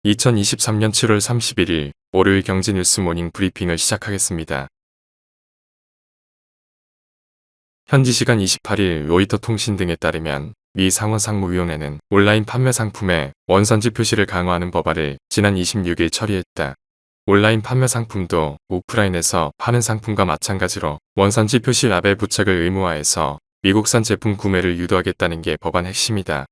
2023년 7월 31일 월요일 경제뉴스 모닝 브리핑을 시작하겠습니다. 현지 시간 28일 로이터 통신 등에 따르면 미 상원상무위원회는 온라인 판매 상품의 원산지 표시를 강화하는 법안을 지난 26일 처리했다. 온라인 판매 상품도 오프라인에서 파는 상품과 마찬가지로 원산지 표시 라벨 부착을 의무화해서 미국산 제품 구매를 유도하겠다는 게 법안 핵심이다.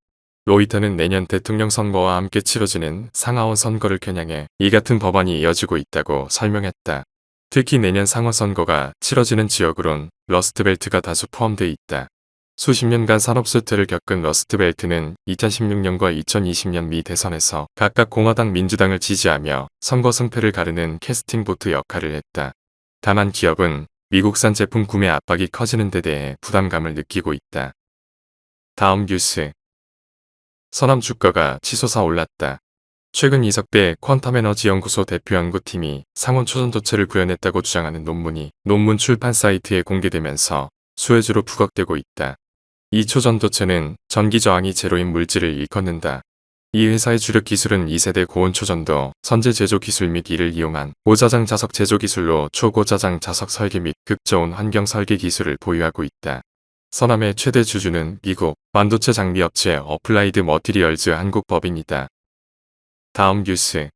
로이터는 내년 대통령 선거와 함께 치러지는 상하원 선거를 겨냥해 이 같은 법안이 이어지고 있다고 설명했다. 특히 내년 상원 선거가 치러지는 지역으론 러스트벨트가 다수 포함돼 있다. 수십 년간 산업 쇠퇴를 겪은 러스트벨트는 2016년과 2020년 미 대선에서 각각 공화당 민주당을 지지하며 선거 승패를 가르는 캐스팅 보트 역할을 했다. 다만 기업은 미국산 제품 구매 압박이 커지는 데 대해 부담감을 느끼고 있다. 다음 뉴스. 서남 주가가 치솟아 올랐다. 최근 이석배 퀀텀에너지연구소 대표연구팀이 상온 초전도체를 구현했다고 주장하는 논문 출판 사이트에 공개되면서 수혜주로 부각되고 있다. 이 초전도체는 전기 저항이 제로인 물질을 일컫는다. 이 회사의 주력 기술은 2세대 고온 초전도, 선제 제조 기술 및 이를 이용한 고자장 자석 제조 기술로 초고자장 자석 설계 및 극저온 환경 설계 기술을 보유하고 있다. 서남의 최대 주주는 미국 반도체 장비 업체 어플라이드 머티리얼즈 한국 법인이다. 다음 뉴스.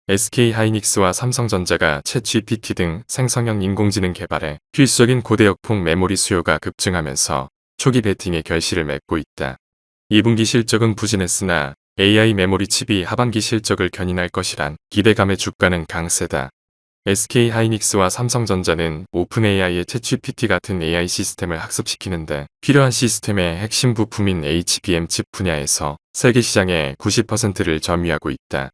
SK하이닉스와 삼성전자가 챗GPT 등 생성형 인공지능 개발에 필수적인 고대역폭 메모리 수요가 급증하면서 초기 베팅의 결실을 맺고 있다. 2분기 실적은 부진했으나 AI 메모리 칩이 하반기 실적을 견인할 것이란 기대감에 주가는 강세다. SK하이닉스와 삼성전자는 오픈AI의 챗GPT 같은 AI 시스템을 학습시키는데 필요한 시스템의 핵심 부품인 HBM 칩 분야에서 세계 시장의 90%를 점유하고 있다.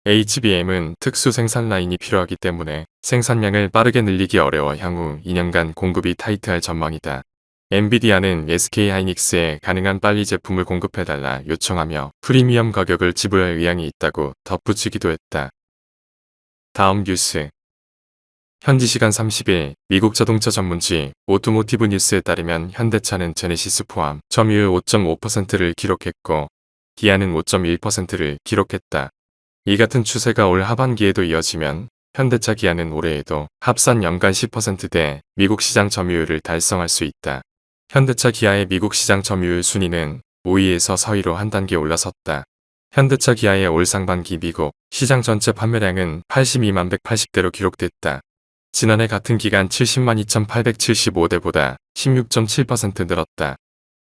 HBM은 특수 생산 라인이 필요하기 때문에 생산량을 빠르게 늘리기 어려워 향후 2년간 공급이 타이트할 전망이다. 엔비디아는 SK하이닉스에 가능한 빨리 제품을 공급해달라 요청하며 프리미엄 가격을 지불할 의향이 있다고 덧붙이기도 했다. 다음 뉴스. 현지 시간 30일 미국 자동차 전문지 오토모티브 뉴스에 따르면 현대차는 제네시스 포함 점유율 5.5%를 기록했고 기아는 5.1%를 기록했다. 이 같은 추세가 올 하반기에도 이어지면 현대차 기아는 올해에도 합산 연간 10%대 미국 시장 점유율을 달성할 수 있다. 현대차 기아의 미국 시장 점유율 순위는 5위에서 서위로 한 단계 올라섰다. 현대차 기아의 올 상반기 미국 시장 전체 판매량은 82만 180대로 기록됐다. 지난해 같은 기간 70만 2,875대보다 16.7% 늘었다.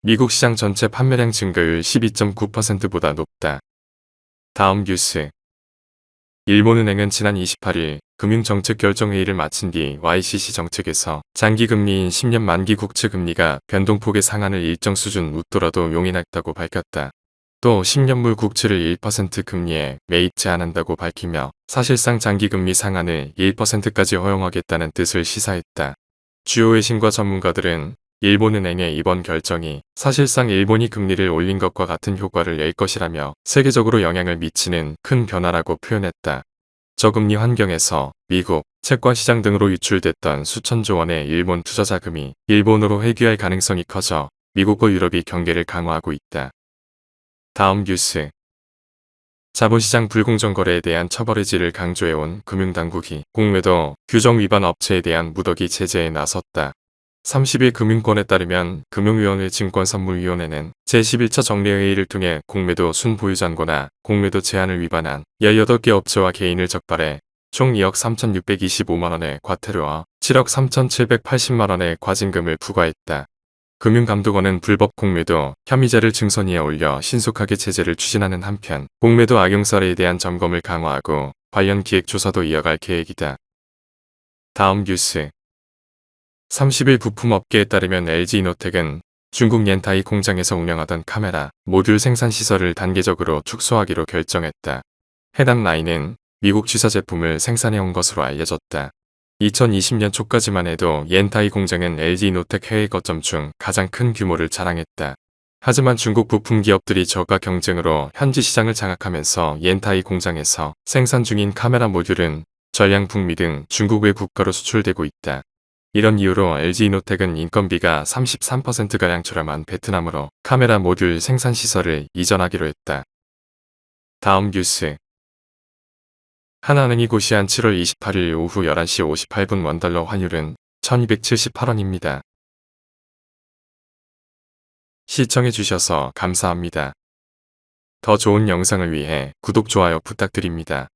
미국 시장 전체 판매량 증가율 12.9%보다 높다. 다음 뉴스. 일본은행은 지난 28일 금융정책결정회의를 마친 뒤 YCC 정책에서 장기금리인 10년 만기 국채금리가 변동폭의 상한을 일정 수준 웃돌아도 용인했다고 밝혔다. 또 10년물 국채를 1% 금리에 매입 제한한다고 밝히며 사실상 장기금리 상한을 1%까지 허용하겠다는 뜻을 시사했다. 주요 외신과 전문가들은 일본은행의 이번 결정이 사실상 일본이 금리를 올린 것과 같은 효과를 낼 것이라며 세계적으로 영향을 미치는 큰 변화라고 표현했다. 저금리 환경에서 미국, 채권 시장 등으로 유출됐던 수천조 원의 일본 투자 자금이 일본으로 회귀할 가능성이 커져 미국과 유럽이 경계를 강화하고 있다. 다음 뉴스. 자본시장 불공정 거래에 대한 처벌 의지를 강조해온 금융당국이 공매도 규정 위반 업체에 대한 무더기 제재에 나섰다. 30일 금융권에 따르면 금융위원회 증권선물위원회는 제11차 정례회의를 통해 공매도 순보유잔고나 공매도 제한을 위반한 18개 업체와 개인을 적발해 총 2억 3,625만원의 과태료와 7억 3,780만원의 과징금을 부과했다. 금융감독원은 불법 공매도 혐의자를 증선위에 올려 신속하게 제재를 추진하는 한편 공매도 악용 사례에 대한 점검을 강화하고 관련 기획 조사도 이어갈 계획이다. 다음 뉴스. 30일 부품업계에 따르면 LG이노텍은 중국 옌타이 공장에서 운영하던 카메라 모듈 생산 시설을 단계적으로 축소하기로 결정했다. 해당 라인은 미국 지사 제품을 생산해온 것으로 알려졌다. 2020년 초까지만 해도 옌타이 공장은 LG이노텍 해외 거점 중 가장 큰 규모를 자랑했다. 하지만 중국 부품 기업들이 저가 경쟁으로 현지 시장을 장악하면서 옌타이 공장에서 생산 중인 카메라 모듈은 전량 북미 등 중국 외 국가로 수출되고 있다. 이런 이유로 LG이노텍은 인건비가 33%가량 저렴한 베트남으로 카메라 모듈 생산 시설을 이전하기로 했다. 다음 뉴스. 하나은행이 고시한 7월 28일 오후 11시 58분 원달러 환율은 1278원입니다. 시청해주셔서 감사합니다. 더 좋은 영상을 위해 구독, 좋아요 부탁드립니다.